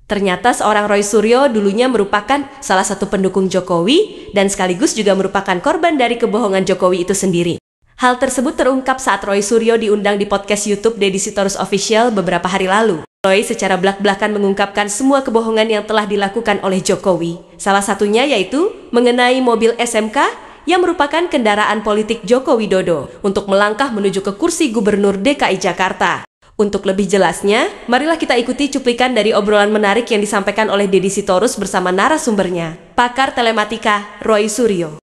Ternyata seorang Roy Suryo dulunya merupakan salah satu pendukung Jokowi dan sekaligus juga merupakan korban dari kebohongan Jokowi itu sendiri. Hal tersebut terungkap saat Roy Suryo diundang di podcast YouTube Deddy Sitorus Official beberapa hari lalu. Roy secara belak-belakan mengungkapkan semua kebohongan yang telah dilakukan oleh Jokowi. Salah satunya yaitu mengenai mobil SMK yang merupakan kendaraan politik Joko Widodo untuk melangkah menuju ke kursi Gubernur DKI Jakarta. Untuk lebih jelasnya, marilah kita ikuti cuplikan dari obrolan menarik yang disampaikan oleh Deddy Sitorus bersama narasumbernya, pakar telematika Roy Suryo.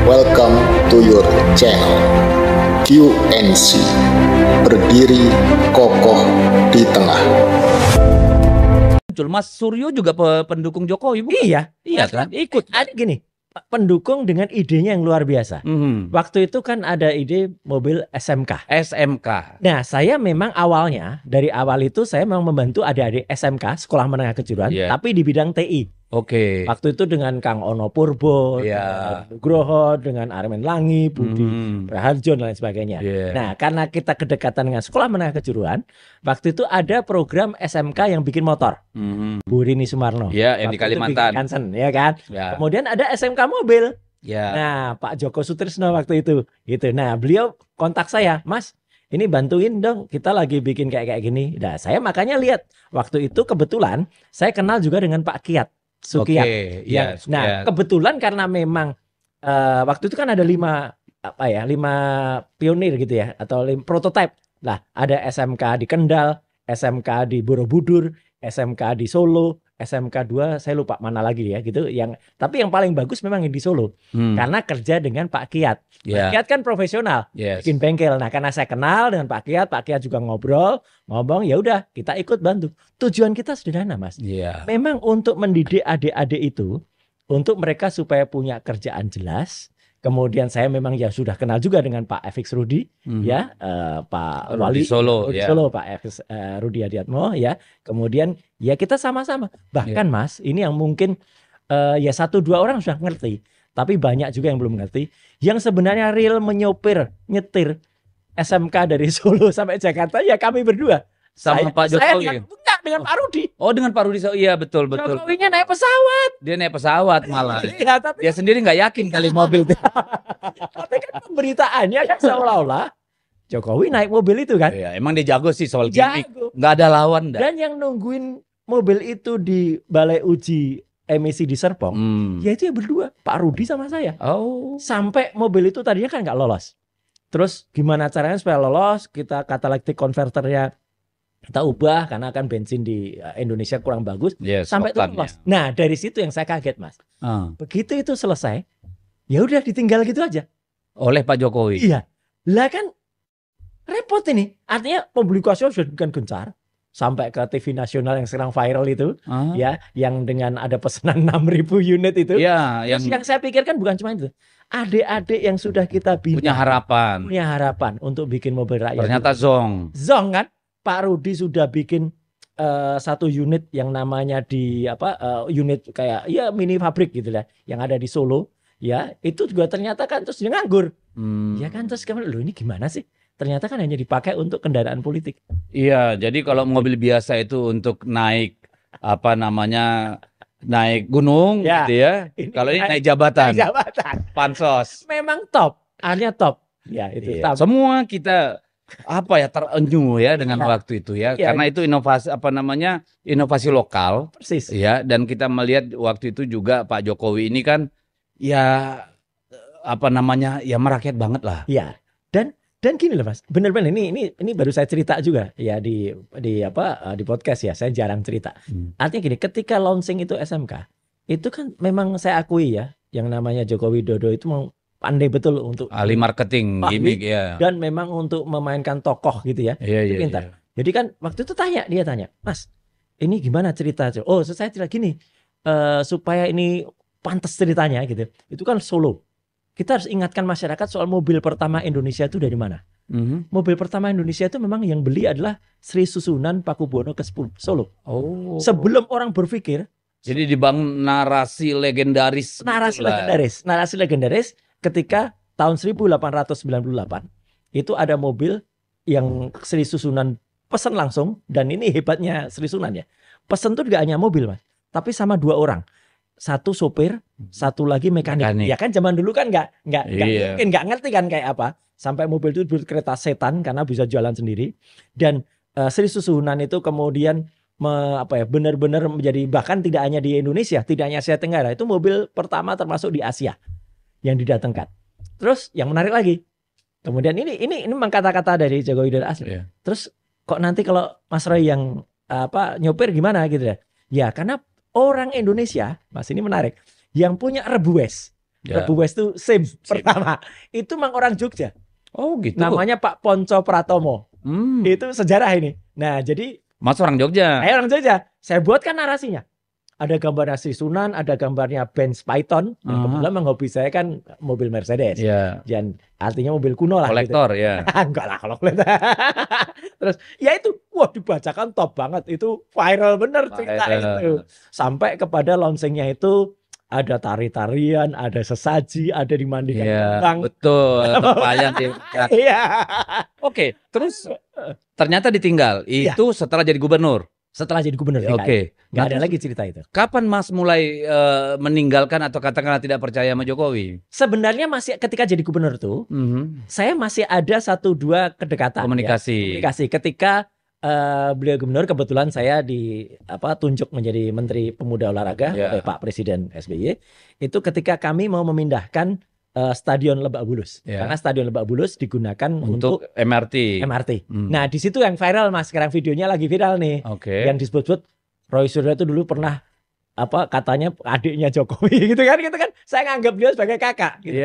Welcome to your channel, QNC, berdiri kokoh di tengah. Mas Suryo juga pendukung Jokowi, bukan? Iya kan? Ikut. Gini, pendukung dengan idenya yang luar biasa. Waktu itu kan ada ide mobil SMK. Nah, saya memang awalnya, dari awal itu saya memang membantu adik-adik SMK, Sekolah Menengah Kejuruan, tapi di bidang TI. Oke. Waktu itu dengan Kang Ono Purbo, dengan Nugroho, dengan Armen Langi, Budi Raharjo dan lain sebagainya. Nah, karena kita kedekatan dengan Sekolah Menengah Kejuruan, waktu itu ada program SMK yang bikin motor. Bu Rini Sumarno. Yang di Kalimantan. Kansen, ya kan? Kemudian ada SMK mobil. Nah, Pak Joko Sutrisno waktu itu. Gitu. Nah, beliau kontak saya, Mas, ini bantuin dong, kita lagi bikin kayak gini. Nah, saya makanya lihat waktu itu kebetulan saya kenal juga dengan Pak Kiat Sukiyat. Nah, kebetulan karena memang waktu itu kan ada 5 pionir gitu ya, atau 5 prototipe. Lah, ada SMK di Kendal, SMK di Borobudur, SMK di Solo, SMK 2 saya lupa mana lagi ya gitu. Tapi yang paling bagus memang yang di Solo. Karena kerja dengan Pak Kiat. Pak Kiat kan profesional, bikin bengkel. Nah, karena saya kenal dengan Pak Kiat juga ngomong, ya udah kita ikut bantu. Tujuan kita sederhana, Mas. Memang untuk mendidik adik-adik itu, untuk mereka supaya punya kerjaan jelas. Kemudian saya memang ya sudah kenal juga dengan Pak FX Rudi, Pak Wali Solo, Pak FX Rudi Adiatmo, ya. Kemudian ya kita sama-sama. Bahkan Mas, ini yang mungkin ya 1-2 orang sudah ngerti, tapi banyak juga yang belum ngerti. Yang sebenarnya real nyetir SMK dari Solo sampai Jakarta ya kami berdua. Sama Pak Jokowi. Dengan Pak Rudi. Oh, dengan Pak Rudi. Iya, betul. Jokowinya naik pesawat. Dia naik pesawat malah. Tapi dia sendiri nggak yakin kali mobil. Tapi kan pemberitaannya kan seolah-olah Jokowi naik mobil itu kan. Iya, emang dia jago sih soal gimmick. Nggak ada lawan. Dan yang nungguin mobil itu di balai uji emisi di Serpong, ya itu ya berdua, Pak Rudi sama saya. Sampai mobil itu tadinya kan nggak lolos. Terus gimana caranya supaya lolos? Kita catalytic converternya kita ubah karena kan bensin di Indonesia kurang bagus, sampai itu lolos. Nah, dari situ yang saya kaget, Mas. Begitu itu selesai, ya udah ditinggal gitu aja oleh Pak Jokowi. Iya. Lah kan repot ini. Artinya publikasinya sudah bukan gencar sampai ke TV nasional yang sekarang viral itu, ya, yang dengan ada pesanan 6.000 unit itu. Yang saya pikirkan bukan cuma itu. Adik-adik yang sudah kita bina punya harapan untuk bikin mobil rakyat. Ternyata zong kan? Pak Rudi sudah bikin 1 unit yang namanya unit kayak ya mini pabrik gitu lah, yang ada di Solo, ya itu juga ternyata kan terus dia nganggur, ya kan, terus ini gimana sih? Ternyata kan hanya dipakai untuk kendaraan politik. Iya, jadi kalau mobil biasa itu untuk naik naik gunung, gitu ya. Kalau ini naik jabatan, pansos. Memang top, artinya top. Ya itu. Top. Semua kita terenyuh ya dengan waktu itu ya, karena itu inovasi lokal. Persis. Ya, dan kita melihat waktu itu juga Pak Jokowi ini kan merakyat banget lah. Ya. Dan gini loh, Mas. Benar-benar ini baru saya cerita juga ya di podcast ya. Saya jarang cerita. Artinya gini, ketika launching itu SMK, itu kan memang saya akui ya, yang namanya Joko Widodo itu mau pandai betul untuk ahli marketing, gimmick ya. Dan memang untuk memainkan tokoh gitu ya. Itu pintar. Jadi kan waktu itu dia tanya, Mas, ini gimana cerita? Oh, saya cerita gini, supaya ini pantas ceritanya gitu. Itu kan Solo. Kita harus ingatkan masyarakat soal mobil pertama Indonesia itu dari mana. Mobil pertama Indonesia itu memang yang beli adalah Sri Susunan Pakubuwono ke-10 Solo. Sebelum orang berpikir. Jadi dibangun narasi legendaris. Narasi legendaris. Ketika tahun 1898 itu ada mobil yang Sri Susunan pesen langsung. Dan ini hebatnya Sri Sunan ya. Pesen tuh gak hanya mobil Mas, tapi sama 2 orang. Satu sopir, satu lagi mekanik. Ya kan zaman dulu kan nggak mungkin nggak ngerti kan kayak apa. Sampai mobil itu disebut kereta setan karena bisa jalan sendiri. Dan Sri Susuhunan itu kemudian benar-benar menjadi, bahkan tidak hanya di Indonesia, tidak hanya Asia Tenggara, itu mobil pertama termasuk di Asia yang didatangkan. Terus yang menarik lagi, kemudian ini memang kata-kata dari Joko Widodo asli. Terus kok nanti kalau Mas Roy yang nyopir gimana gitu ya? Ya karena orang Indonesia, Mas, ini menarik, yang punya Rebues. Rebues itu SIM pertama itu memang orang Jogja. Oh gitu. Namanya Pak Ponco Pratomo. Itu sejarah ini. Nah jadi Mas orang Jogja. Saya orang Jogja. Saya buatkan narasinya. Ada gambarnya Sri Sunan, ada gambarnya Benz Python. Yang kebetulan memang hobi saya kan mobil Mercedes. Dan artinya mobil kuno lah. Kolektor gitu. ya. Enggak lah kalau kolektor. Terus ya itu, wah dibacakan top banget. Itu viral bener cerita itu. Sampai kepada launchingnya itu ada tari-tarian, ada sesaji, ada dimandikan kembang. Betul, terpayang. Iya. Oke, terus ternyata ditinggal. Itu setelah jadi gubernur. Setelah jadi gubernur. Oke. Nggak ada lagi cerita itu. Kapan Mas mulai meninggalkan atau katakanlah tidak percaya sama Jokowi? Sebenarnya masih ketika jadi gubernur tuh, saya masih ada 1-2 kedekatan. Komunikasi. Ketika beliau gubernur, kebetulan saya tunjuk menjadi Menteri Pemuda Olahraga oleh Pak Presiden SBY. Itu ketika kami mau memindahkan Stadion Lebak Bulus. Karena Stadion Lebak Bulus digunakan untuk MRT. Nah, di situ yang viral Mas, sekarang videonya lagi viral nih. Yang disebut-sebut Roy Suryo itu dulu pernah katanya adiknya Jokowi gitu kan. Saya nganggap beliau sebagai kakak gitu.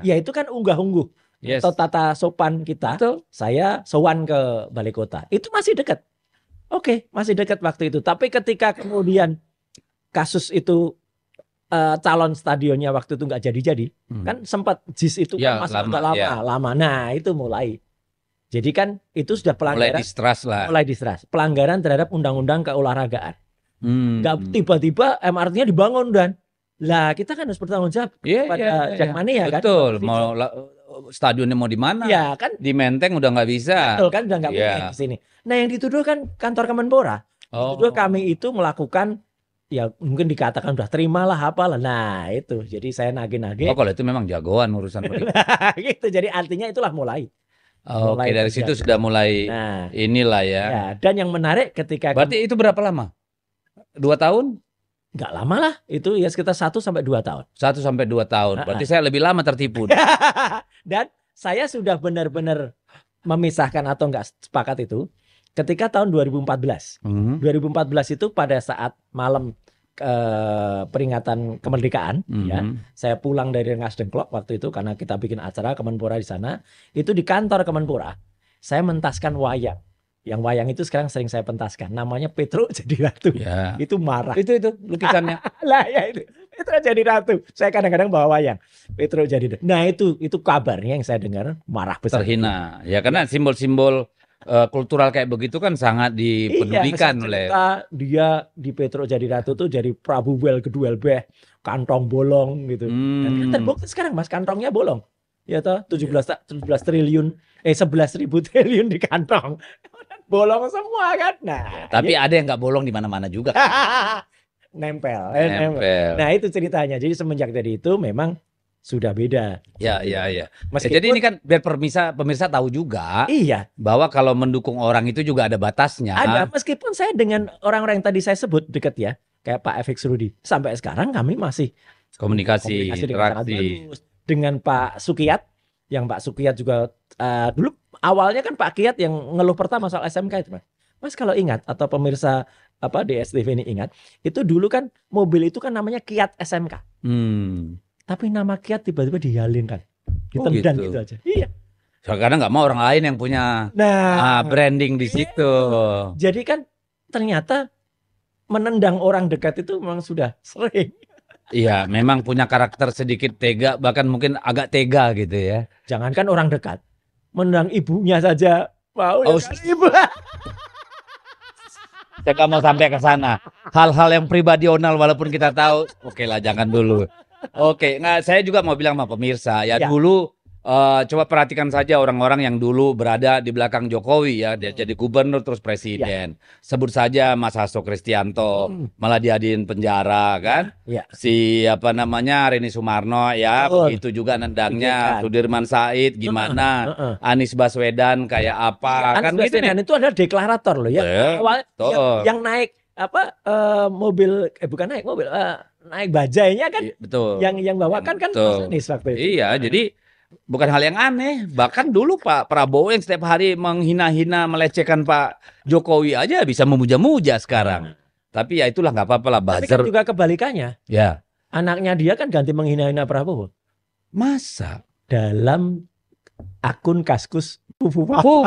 Ya itu kan unggah-ungguh. Atau tata sopan kita. Saya sowan ke balai kota. Itu masih dekat. Masih dekat waktu itu. Tapi ketika kemudian kasus itu calon stadionnya waktu itu nggak jadi-jadi, kan sempat JIS itu kan masih lama. Nah itu mulai. Jadi kan itu sudah pelanggaran. Mulai distrust. Pelanggaran terhadap undang-undang keolahragaan. Nggak tiba-tiba MRT-nya dibangun dan lah kita kan harus bertanggung jawab pada Jakmania kan. Betul. Mau stadionnya mau di mana? Ya kan. Di Menteng udah nggak bisa. Betul kan, udah nggak mungkin di sini. Nah yang dituduh kan kantor Kemenpora. Dituduh kami itu melakukan, ya mungkin dikatakan udah terimalah apalah. Nah itu, jadi saya nagih-nagih. Kalau itu memang jagoan urusan begitu. Gitu, jadi artinya itulah mulai. Dari situ sudah mulai inilah ya. Dan yang menarik ketika. Berarti itu berapa lama? 2 tahun? Nggak lama lah, itu ya sekitar 1-2 tahun. 1-2 tahun. Berarti saya lebih lama tertipu. Dan saya sudah benar-benar memisahkan atau nggak sepakat itu ketika tahun 2014. 2014 itu pada saat malam peringatan kemerdekaan, saya pulang dari Rengas Dengklok waktu itu karena kita bikin acara Kemenpora di sana. Itu di kantor Kemenpora, saya mentaskan wayang. Yang wayang itu sekarang sering saya pentaskan. Namanya Petro Jadi Ratu. Itu marah. Itu lukisannya. Lah ya itu. Petro Jadi Ratu. Saya kadang-kadang bawa wayang. Petro Jadi Ratu. Nah itu kabarnya yang saya dengar marah besar. Terhina. Ya karena simbol-simbol kultural kayak begitu kan sangat dipedulikan oleh. Dia di Petro Jadi Ratu tuh jadi Prabu Wel Keduel Beh, kantong bolong gitu. Dan terbukti sekarang Mas, kantongnya bolong. Ya toh 11 triliun 11.000 triliun di kantong. Bolong semua kan. Nah, tapi ada yang nggak bolong di mana-mana juga. Nempel. Nah, itu ceritanya. Jadi semenjak dari itu memang sudah beda. Ya. Jadi ini kan biar pemirsa tahu juga. Bahwa kalau mendukung orang itu juga ada batasnya. Ada, meskipun saya dengan orang-orang yang tadi saya sebut dekat ya, kayak Pak FX Rudi. Sampai sekarang kami masih komunikasi interaksi dengan Pak Sukiyat. Yang Pak Sukiyat juga dulu awalnya kan Pak Kiat yang ngeluh pertama soal SMK itu, Mas kalau ingat atau pemirsa di STV ini ingat, itu dulu kan mobil itu kan namanya Kiat SMK. Tapi nama Kiat tiba-tiba dihalinkan, ditendang gitu aja. Iya. Karena nggak mau orang lain yang punya branding di situ. Jadi kan ternyata menendang orang dekat itu memang sudah sering. Iya, memang punya karakter sedikit tega, bahkan mungkin agak tega gitu ya. Jangankan orang dekat, menendang ibunya saja mau. Ibu. Saya nggak mau sampai ke sana. Hal-hal yang pribadional walaupun kita tahu, oke lah jangan dulu. Oke, saya juga mau bilang sama pemirsa ya. Dulu Coba perhatikan saja orang-orang yang dulu berada di belakang Jokowi ya, dia jadi gubernur terus presiden. Sebut saja Mas Hasto Kristianto, malah diadiin penjara kan. Ya. Si apa namanya Rini Sumarno ya, Betul. begitu juga nendangnya. Iya kan. Sudirman Said gimana, Anies Baswedan kayak apa kan Anies gitu nih. Baswedan itu adalah deklarator loh ya. Awal betul. yang naik mobil bukan naik mobil naik bajainya kan Betul. yang bawakan kan Mas Anies waktu itu. Iya, jadi bukan hal yang aneh. Bahkan dulu Pak Prabowo yang setiap hari menghina-hina, melecehkan Pak Jokowi aja bisa memuja-muja sekarang. Tapi ya itulah nggak apa-apa lah, Tapi kan buzzer. juga kebalikannya. Ya. Anaknya dia kan ganti menghina-hina Prabowo Masa? dalam akun Kaskus Pupu. Oh.